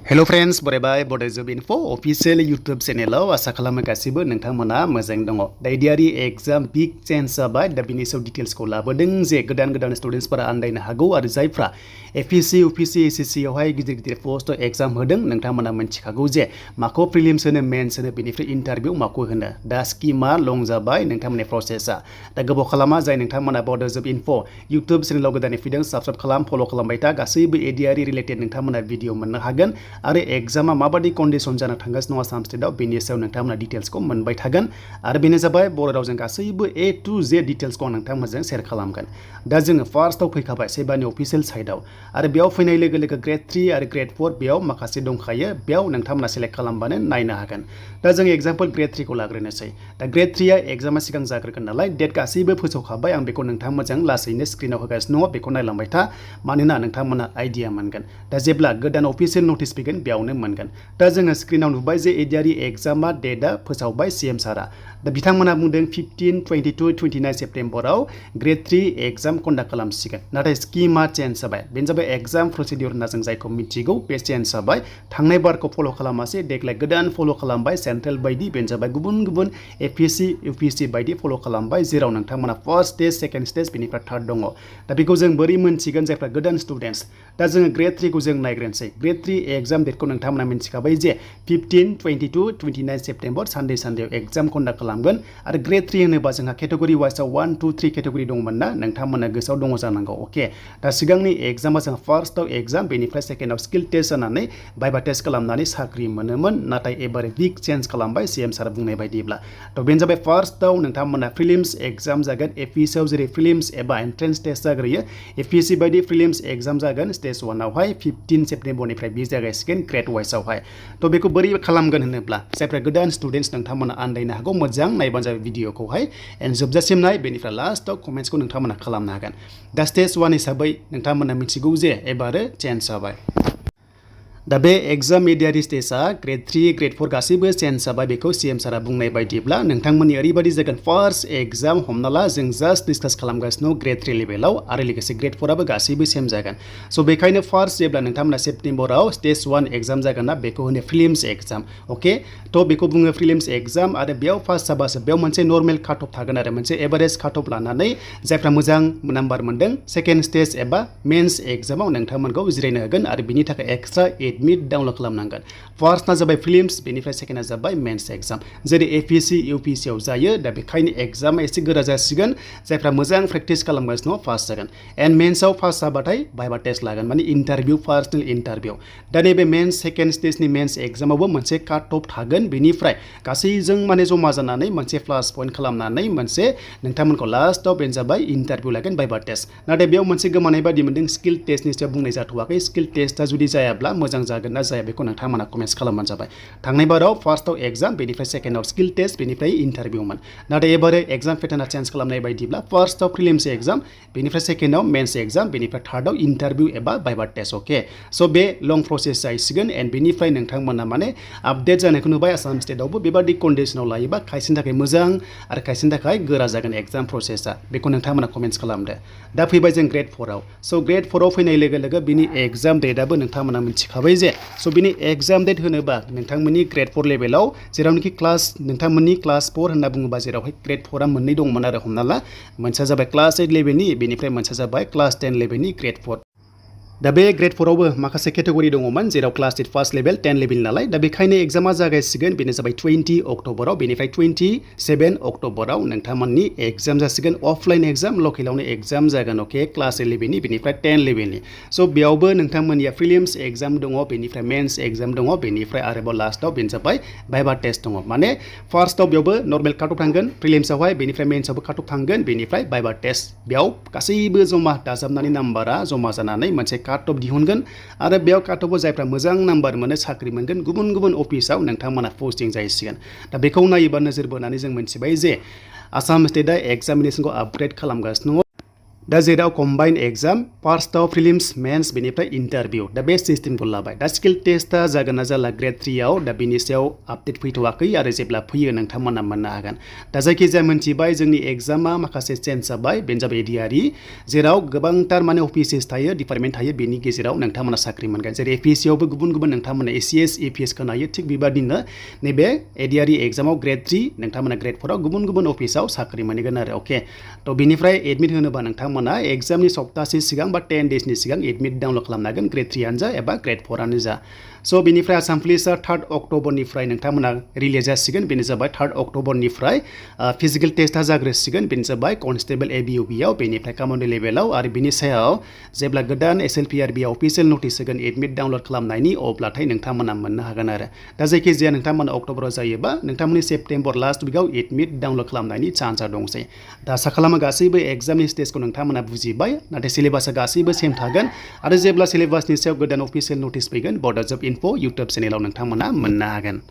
Hello friends, बरायबाय Bodo Info official YouTube channel आसा खालामो गासिबो नोंथांमोना मोजां दङ। दा ADRE exam big change जाबाय दा बिनि सायाव डिटेल्स खौ लाबोदों जे गोदान स्टुडेन्टस फोरा आन्दायनो हागौ आरो जायफ्रा APC UPC SSC आवहाय गिदिर पोस्ट एग्जाम होदों नोंथांमोना मिन्थिखागौ जे माखौ प्रिलिम्स होनो मेन्स होनो बेनिफ्राय इन्टारभिउ माखौ होनो दा स्किमा लं जाबाय नोंथांमोननि प्रसेसआ दा गोबाव खालामा जाय नोंथांमोना Bodo Info YouTube चेनेलाव गोदानै फैदों साबस्क्राइब खालाम फलो खालामबाय था गासैबो ADRE रिलेटेड नोंथांमोना भिडिअ मोननो हागोन आरो एग्जामा माबादि कन्डिशन जाना थांगासिनो आसाम स्टेटआव बेनि सायाव नोंथांमोना डिटेल्सखौ मोनबाय थागोन आरो बेनो जाबाय बर' रावजों गासैबो A to Z डिटेल्सखौ नोंथांमोनजों शेयार खालामगोन दा जोङो फार्स्टआव फैखाबाय सेबानि अफिसियेल साइटआव आरो बेयाव फैनाय लोगो लोगो Gr.3 आरो Gr.4 बेयाव माखासे दंखायो बेयाव नोंथांमोना सेलेक्ट खालामबानो नायनो हागोन दा जों एग्जाम्पल Gr.3 खौ लाग्रोनोसै दा Gr.3 आ एग्जामा सिगां जाग्रोगोन नालाय डेट गासैबो फोसावखाबाय आं बेखौ नोंथांमोनजों लासैनो स्क्रिनाव होगासिनो दङ बेखौ नायलांबाय था मानोना नोंथांमोना आइडिया मोनगोन दा जेब्ला गोदान अफिसियेल नटिस फैगोन बेयावनो मोनगोन दा जोङो स्क्रिनाव नुबाय जे ADRE एग्जामा डेटआ फोसावबाय CM सारा दा बिथांमोना बुंदों 15, 22, 29 सेप्टेम्बराव Gr.3 एग्जाम कन्डाक्ट खालामसिगोन नाथाय स्किमा चेन्ज जाबाय बेनो जाबाय एग्जाम प्रसिडिउर होनना जों जायखौ मिथिगौ बे चेन्ज जाबाय थांनाय बारखौ फल' खालामासै देग्लाय गोदान फल' खालामबाय सेन्ट्रेल बायदि बेनो जाबाय गुबुन APC UPC बायदि फल' खालामबाय जेराव नोंथांमोना फर्स्ट स्टेज सेकेन्ड स्टेज बेनिफ्राय थार्ड दङ दा बेखौ जों बोरै मोनथिगोन जायफ्रा गोदान स्टुडेन्टस दा जोङो Gr.3 खौ जों नायग्रोनोसै Gr.3 एग्जाम डेटखौ नोंथांमोना मिथिखाबाय जे 15, 22, 29 सेप्टेम्बर सानडेआव एग्जाम कन्डाक्ट खालामगोन आरो Gr.3 होनोबा जोंहा केटेगरि वाइसआव 1, 2, 3 केटेगरि दंमोन ना नोंथांमोना गोसोआव दङ जानांगौ अके दा सिगांनि एग्जामा जोंहा फार्स्टआव एग्जाम बेनिफ्राय सेकेन्डआव स्किल टेस्ट जानानै भाइभा टेस्ट खालामनानै साख्रि मोनोमोन नाथाय एबारे बिग चेन्ज खालामबाय CM सार बुंनाय बायदिब्ला थ' बेनो जाबाय फार्स्टआव नोंथांमोना प्रिलिम्स एग्जाम जागोन APC आव जेरै प्रिलिम्स एबा एन्ट्रेन्स टेस्ट जाग्रोयो APC बायदि प्रिलिम्स एग्जाम जागोन स्टेज 1 आवहाय 15 सेप्टेम्बरनिफ्राय बि जागायसिगोन ग्रेड वाइसआवहाय थ' बेखौ बोरै खालामगोन होनोब्ला जायफ्रा गोदान स्टुडेन्टस नोंथांमोना आन्दायनो हागौ मोजां नायबानो जाबाय भिडिअखौहाय एन्ड जोबजासिम नाय बेनिफ्राय लास्टआव कमेन्ट्सखौ नोंथांमोना खालामनो हागोन दा स्टेज 1 हिसाबै नोंथांमोना मिथिगौ जे एबारो चेन्ज जाबाय दा बे एग्जाम ADRE स्टेजआ Gr.3, Gr.4 गासैबो चेन्ज जाबाय बेखौ CM सारा बुंनाय बायदिब्ला नोंथांमोननि ओरैबायदि जागोन फार्स्ट एग्जाम हमना ला जों जास्ट डिसकास खालामगासिनो Gr.3 लेभेलाव आरो लोगोसे Gr.4 आबो गासैबो सेम जागोन स' बेखायनो फार्स्ट जेब्ला नोंथांमोना सेप्टेम्बराव स्टेज 1 एग्जाम जागोन ना बेखौ होनो प्रिलिम्स एग्जाम अके थ' बेखौ बुङो प्रिलिम्स एग्जाम आरो बेयाव पास जाबासो बेयाव मोनसे नर्मेल काट अफ थागोन आरो मोनसे एभारेज काट अफ लानानै जायफ्रा मोजां नाम्बार मोनदों सेकेन्ड स्टेज एबा मेन्स एग्जामाव नोंथांमोनखौ जिरायनो होगोन आरो बिनि थाखाय एक्सट्रा एडमिट डाउनलड खालामनांगोन फार्स्टना जाबाय प्रिलिम्स बेनिफ्राय सेकेन्डआ जाबाय मेन्स एग्जाम जेरै APC UPC आव जायो दा बेखायनो एग्जामा एसे गोरा जासिगोन जायफ्रा मोजां प्रेक्टिस खालामगासिनो पास जागोन एन्ड मेन्सआव पास जाबाथाय भाइभा टेस्ट लागोन माने इन्टारभिउ पार्सनेल इन्टारभिउ दा नैबे मेन्स सेकेन्ड स्टेजनि मेन्स एग्जामावबो मोनसे काट अफ थागोन बेनिफ्राय गासैजों माने जमा जानानै मोनसे प्लास पइन्ट खालामनानै मोनसे नोंथांमोनखौ लास्टआव बेनो जाबाय इन्टारभिउ लागोन भाइभा टेस्ट नाथाय बेयाव मोनसे गोमानाय बायदि मोनदों स्किल टेस्टनि सायाव बुंनाय जाथ'वाखै स्किल टेस्टआ जुदि जायाब्ला मोजां जागोन ना जाया बेखौ नोंथांमोना कमेन्ट्स खालामबानो जाबाय थांनाय बाराव फार्स्टआव एग्जाम बेनिफ्राय सेकेन्डआव स्किल टेस्ट बेनिफ्राय इन्टारभिउमोन नाथाय एबारे एग्जाम पेटार्नआ चेन्ज खालामनाय बायदिब्ला फार्स्टआव प्रिलिम्स एग्जाम बेनिफ्राय सेकेन्डआव मेन्स एग्जाम बेनिफ्राय थार्डआव इन्टारभिउ एबा भाइभा टेस्ट अके स' बे लं प्रसेस जाहैसिगोन एन्ड बेनिफ्राय नोंथांमोना माने आपडेट जानायखौ नुबाय आसाम स्टेटआवबो बेबादि कन्डिसनाव लायोबा खायसेनि थाखाय मोजां आरो खायसेनि थाखाय गोरा जागोन एग्जाम प्रसेसआ बेखौ नोंथांमोना कमेन्ट्स खालामदो दा फैबाय जों Gr.4 आव स' Gr.4 आव फैनाय लोगो लोगो बिनि एग्जाम डेटआबो नोंथांमोना मिथिखाबाय जे स' बिनि एग्जाम डेट होनोबा नोंथांमोननि Gr.4 लेभेलाव जेरावनोखि नोंथांमोननि क्लास 4 होनना बुङोबा जेरावहाय Gr.4 आ मोननै दंमोन आरो हमना ला मोनसेया जाबाय क्लास 8 लेभेलनि बेनिफ्राय मोनसेया जाबाय क्लास 10 लेभेलनि Gr.4 दा बे Gr.4 आवबो माखासे केटेगरि दङमोन जेराव क्लास 8 फार्स्ट लेभेल 10 लेभेल नालाय दा बेखायनो एग्जामा जागायसिगोन बेनो जाबाय 20 अक्ट'बराव बेनिफ्राय 27 अक्ट'बराव नोंथांमोननि एग्जाम जासिगोन अफलाइन एग्जाम लकेलावनो एग्जाम जागोन अके क्लास 8 लेभेलनि बेनिफ्राय 10 लेभेलनि स' बेयावबो नोंथांमोननिया प्रिलिम्स एग्जाम दङ बेनिफ्राय मेन्स एग्जाम दङ बेनिफ्राय आरोबाव लास्टआव बेनो जाबाय भाइभा टेस्ट दङ माने फार्स्टआव बेयावबो नर्मेल काट अफ थांगोन प्रिलिम्सआवहाय बेनिफ्राय मेन्सआवबो काट अफ थांगोन बेनिफ्राय भाइभा टेस्ट बेयाव गासैबो जमा दाजाबनानै नाम्बारा जमा जानानै मोनसे काट अफ दिहुनगोन आरो बेयाव काट अफआव जायफ्रा मोजां नाम्बार मोनो साख्रि मोनगोन गुबुन अफिसाव नोंथांमोना पस्टिं जाहैसिगोन दा बेखौ नायोबा नोजोर बोनानै जों मिथिबाय जे आसाम स्टेटआ एग्जामिनेसनखौ आपग्रेड खालामगासिनो दा जेराव कम्बाइन एग्जाम फार्स्टआव प्रिलिम्स मेन्स बेनिफ्राय इन्टारभिउ दा बे सिस्टेमखौ लाबाय दा स्किल टेस्टआ जागोन ना जाला ग्रेड 3 आव दा बेनि सायाव आपडेट फैथ'वाखै आरो जेब्ला फैयो नोंथांमोना मोननो हागोन दा जायखिजाया मोनथिबाय जोंनि एग्जामा माखासे चेन्ज जाबाय बेनो जाबाय ADRE जेराव गोबांथार माने अफिसेस थायो डिपार्टमेन्ट थायो बेनि गेजेराव नोंथांमोना साख्रि मोनगोन जेरै APSC आवबो गुबुन गुबुन नोंथांमोना ACS APS खोनायो थिग बेबादिनो नैबे ADRE एग्जामाव ग्रेड 3 नोंथांमोना ग्रेड 4 आव गुबुन गुबुन अफिसाव साख्रि मोनगोन आरो अके थ' बेनिफ्राय एडमिट होनोबा नोंथांमोना एग्जामनि सप्तासे सिगां बा 10 डेजनि सिगां एडमिट डाउनलड खालामनो हागोन ग्रेड 3 आनो जा एबा ग्रेड 4 आनो जा स' बेनिफ्राय आसाम पुलिसआ 3 अक्ट'बरनिफ्राय नोंथांमोना रिलिज जासिगोन बेनो जाबाय 3 अक्ट'बरनिफ्राय फिजिकेल टेस्टआ जाग्रोसिगोन बेनो जाबाय कनस्टेबल ABUB आव बेनिफ्राय कमान्डो लेभेलाव आरो बिनि सायाव जेब्ला गोदान SLPRB आव अफिसियेल नटिस होगोन एडमिट डाउनलड खालामनायनि अब्लाथाय नोंथांमोना मोननो हागोन आरो दा जायखिजाया नोंथांमोना अक्ट'बराव जायोबा नोंथांमोननि सेप्तेम्बर लास्ट उइकआव एडमिट डाउनलड खालामनायनि चान्सआ दंसै दा आसा खालामो गासैबो एग्जामनि स्टेजखौ नोंथांमोना बुजिबाय नाथाय सिलेबासआ गासैबो सेम थागोन आरो जेब्ला सिलेबासनि सायाव गोदान अफिसियेल नटिस फैगोन बड' जब इनफो इउटुब चेनेलाव नोंथांमोना मोननो हागोन